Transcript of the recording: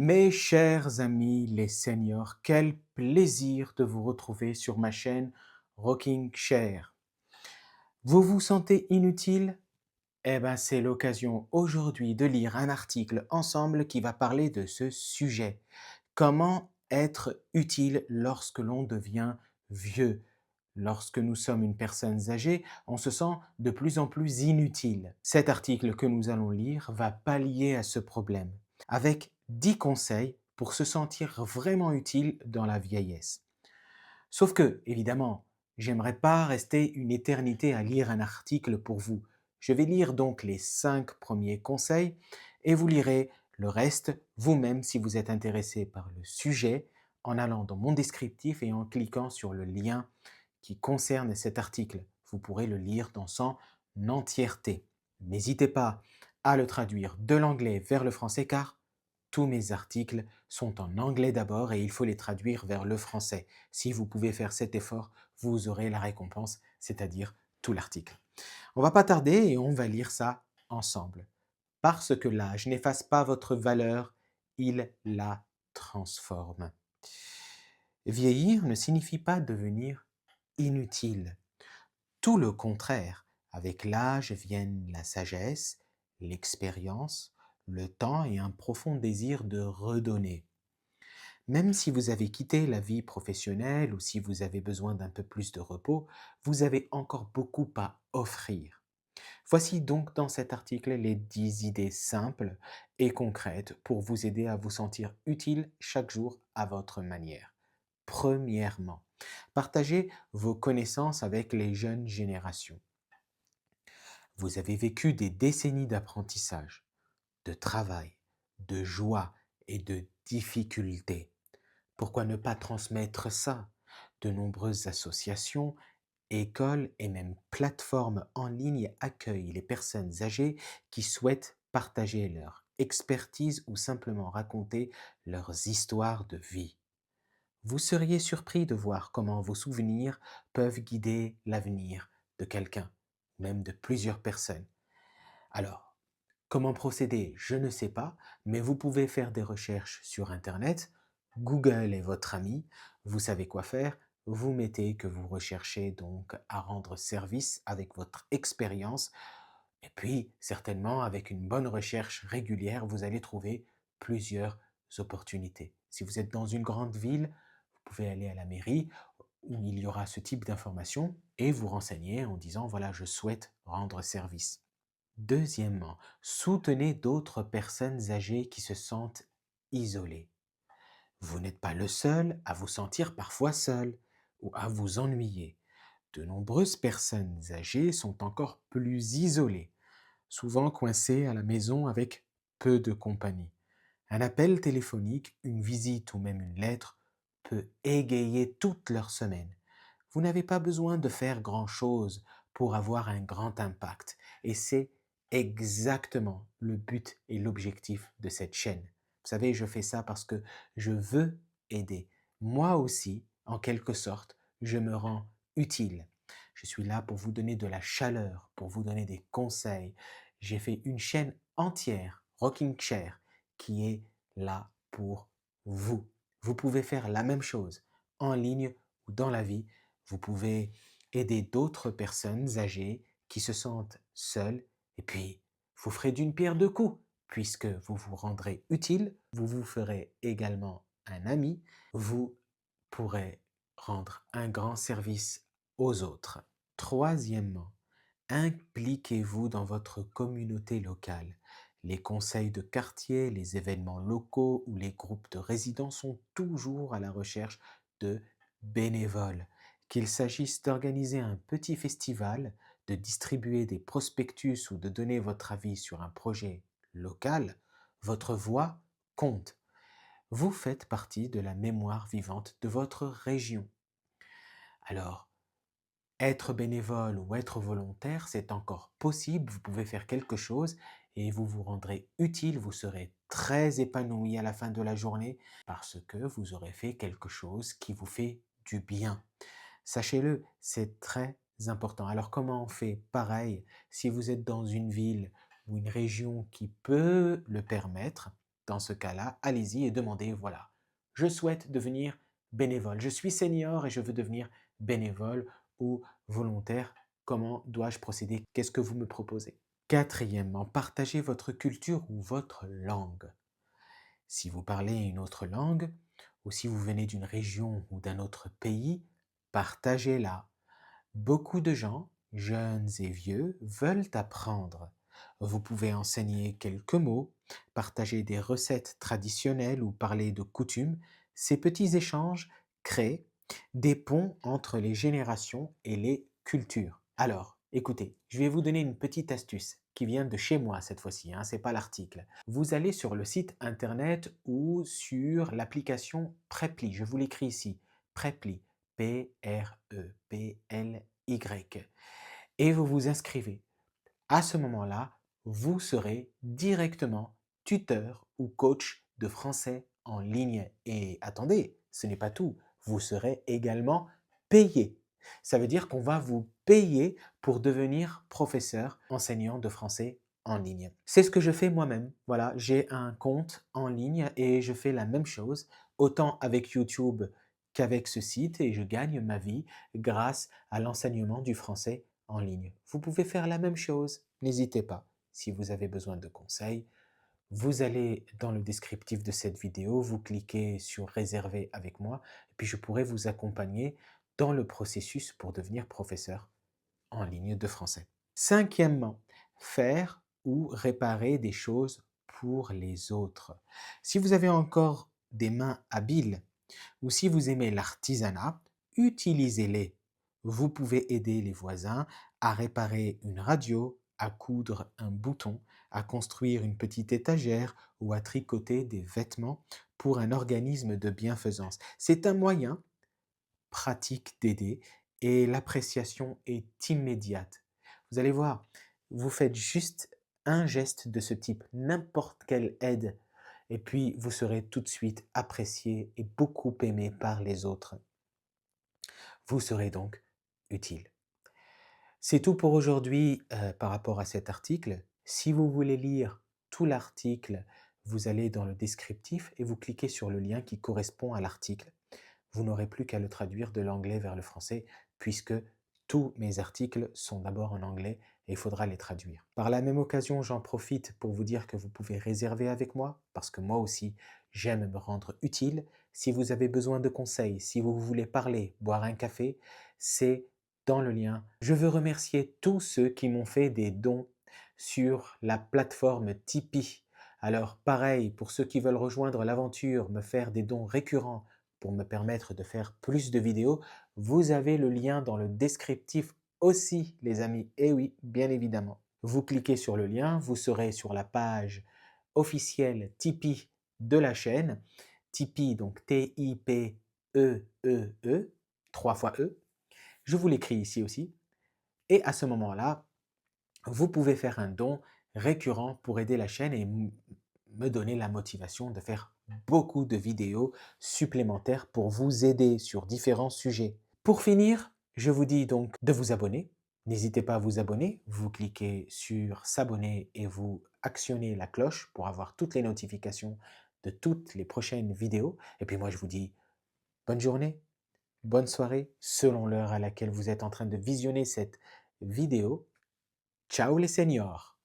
Mes chers amis les seniors, quel plaisir de vous retrouver sur ma chaîne Rocking Chair. Vous vous sentez inutile? Eh ben, c'est l'occasion aujourd'hui de lire un article ensemble qui va parler de ce sujet. Comment être utile lorsque l'on devient vieux? Lorsque nous sommes une personne âgée, on se sent de plus en plus inutile. Cet article que nous allons lire va pallier à ce problème, avec 10 conseils pour se sentir vraiment utile dans la vieillesse. Sauf que, évidemment, j'aimerais pas rester une éternité à lire un article pour vous. Je vais lire donc les 5 premiers conseils et vous lirez le reste vous-même si vous êtes intéressé par le sujet en allant dans mon descriptif et en cliquant sur le lien qui concerne cet article. Vous pourrez le lire dans son entièreté. N'hésitez pas à le traduire de l'anglais vers le français car tous mes articles sont en anglais d'abord et il faut les traduire vers le français. Si vous pouvez faire cet effort, vous aurez la récompense, c'est-à-dire tout l'article. On va pas tarder et on va lire ça ensemble. Parce que l'âge n'efface pas votre valeur, il la transforme. Vieillir ne signifie pas devenir inutile. Tout le contraire, avec l'âge viennent la sagesse, l'expérience, le temps et un profond désir de redonner. Même si vous avez quitté la vie professionnelle ou si vous avez besoin d'un peu plus de repos, vous avez encore beaucoup à offrir. Voici donc dans cet article les 10 idées simples et concrètes pour vous aider à vous sentir utile chaque jour à votre manière. Premièrement, partagez vos connaissances avec les jeunes générations. Vous avez vécu des décennies d'apprentissage, de travail, de joie et de difficultés. Pourquoi ne pas transmettre ça? De nombreuses associations, écoles et même plateformes en ligne accueillent les personnes âgées qui souhaitent partager leur expertise ou simplement raconter leurs histoires de vie. Vous seriez surpris de voir comment vos souvenirs peuvent guider l'avenir de quelqu'un, même de plusieurs personnes. Alors, comment procéder? Je ne sais pas, mais vous pouvez faire des recherches sur Internet. Google est votre ami. Vous savez quoi faire. Vous mettez que vous recherchez donc à rendre service avec votre expérience. Et puis, certainement, avec une bonne recherche régulière, vous allez trouver plusieurs opportunités. Si vous êtes dans une grande ville, vous pouvez aller à la mairie où il y aura ce type d'informations et vous renseigner en disant, voilà, je souhaite rendre service. Deuxièmement, soutenez d'autres personnes âgées qui se sentent isolées. Vous n'êtes pas le seul à vous sentir parfois seul ou à vous ennuyer. De nombreuses personnes âgées sont encore plus isolées, souvent coincées à la maison avec peu de compagnie. Un appel téléphonique, une visite ou même une lettre peut égayer toute leur semaine. Vous n'avez pas besoin de faire grand-chose pour avoir un grand impact. Et c'est exactement le but et l'objectif de cette chaîne. Vous savez, je fais ça parce que je veux aider. Moi aussi, en quelque sorte, je me rends utile. Je suis là pour vous donner de la chaleur, pour vous donner des conseils. J'ai fait une chaîne entière, Rocking Chair, qui est là pour vous. Vous pouvez faire la même chose en ligne ou dans la vie. Vous pouvez aider d'autres personnes âgées qui se sentent seules et puis vous ferez d'une pierre deux coups puisque vous vous rendrez utile, vous vous ferez également un ami, vous pourrez rendre un grand service aux autres. Troisièmement, impliquez-vous dans votre communauté locale. Les conseils de quartier, les événements locaux ou les groupes de résidents sont toujours à la recherche de bénévoles. Qu'il s'agisse d'organiser un petit festival, de distribuer des prospectus ou de donner votre avis sur un projet local, votre voix compte. Vous faites partie de la mémoire vivante de votre région. Alors, être bénévole ou être volontaire, c'est encore possible, vous pouvez faire quelque chose et vous vous rendrez utile, vous serez très épanoui à la fin de la journée parce que vous aurez fait quelque chose qui vous fait du bien. Sachez-le, c'est très important. Alors comment on fait? Pareil, si vous êtes dans une ville ou une région qui peut le permettre, dans ce cas-là, allez-y et demandez, voilà, je souhaite devenir bénévole. Je suis senior et je veux devenir bénévole ou volontaire. Comment dois-je procéder? Qu'est-ce que vous me proposez? Quatrièmement, partagez votre culture ou votre langue. Si vous parlez une autre langue ou si vous venez d'une région ou d'un autre pays, partagez-la. Beaucoup de gens, jeunes et vieux, veulent apprendre. Vous pouvez enseigner quelques mots, partager des recettes traditionnelles ou parler de coutumes. Ces petits échanges créent des ponts entre les générations et les cultures. Alors, écoutez, je vais vous donner une petite astuce qui vient de chez moi cette fois-ci, hein, ce n'est pas l'article. Vous allez sur le site internet ou sur l'application Preply, je vous l'écris ici, Preply, Preply, et vous vous inscrivez. À ce moment-là, vous serez directement tuteur ou coach de français en ligne. Et attendez, ce n'est pas tout, vous serez également payé. Ça veut dire qu'on va vous payer pour devenir professeur enseignant de français en ligne. C'est ce que je fais moi-même. Voilà, j'ai un compte en ligne et je fais la même chose, autant avec YouTube qu'avec ce site, et je gagne ma vie grâce à l'enseignement du français en ligne. Vous pouvez faire la même chose, n'hésitez pas. Si vous avez besoin de conseils, vous allez dans le descriptif de cette vidéo, vous cliquez sur réserver avec moi, et puis je pourrai vous accompagner dans le processus pour devenir professeur en ligne de français. Cinquièmement, faire ou réparer des choses pour les autres. Si vous avez encore des mains habiles ou si vous aimez l'artisanat, utilisez-les. Vous pouvez aider les voisins à réparer une radio, à coudre un bouton, à construire une petite étagère ou à tricoter des vêtements pour un organisme de bienfaisance. C'est un moyen pratique d'aider et l'appréciation est immédiate. Vous allez voir, vous faites juste un geste de ce type, n'importe quelle aide, et puis vous serez tout de suite apprécié et beaucoup aimé par les autres. Vous serez donc utile. C'est tout pour aujourd'hui par rapport à cet article. Si vous voulez lire tout l'article, vous allez dans le descriptif et vous cliquez sur le lien qui correspond à l'article. Vous n'aurez plus qu'à le traduire de l'anglais vers le français puisque tous mes articles sont d'abord en anglais et il faudra les traduire. Par la même occasion, j'en profite pour vous dire que vous pouvez réserver avec moi parce que moi aussi, j'aime me rendre utile. Si vous avez besoin de conseils, si vous voulez parler, boire un café, c'est dans le lien. Je veux remercier tous ceux qui m'ont fait des dons sur la plateforme Tipeee. Alors pareil, pour ceux qui veulent rejoindre l'aventure, me faire des dons récurrents pour me permettre de faire plus de vidéos, vous avez le lien dans le descriptif aussi, les amis. Et oui, bien évidemment. Vous cliquez sur le lien, vous serez sur la page officielle Tipeee de la chaîne. Tipeee, donc T-I-P-E-E-E, 3 fois E. Je vous l'écris ici aussi. Et à ce moment-là, vous pouvez faire un don récurrent pour aider la chaîne et me donner la motivation de faire beaucoup de vidéos supplémentaires pour vous aider sur différents sujets. Pour finir, je vous dis donc de vous abonner. N'hésitez pas à vous abonner. Vous cliquez sur s'abonner et vous actionnez la cloche pour avoir toutes les notifications de toutes les prochaines vidéos. Et puis moi, je vous dis bonne journée, bonne soirée, selon l'heure à laquelle vous êtes en train de visionner cette vidéo. Ciao les seniors!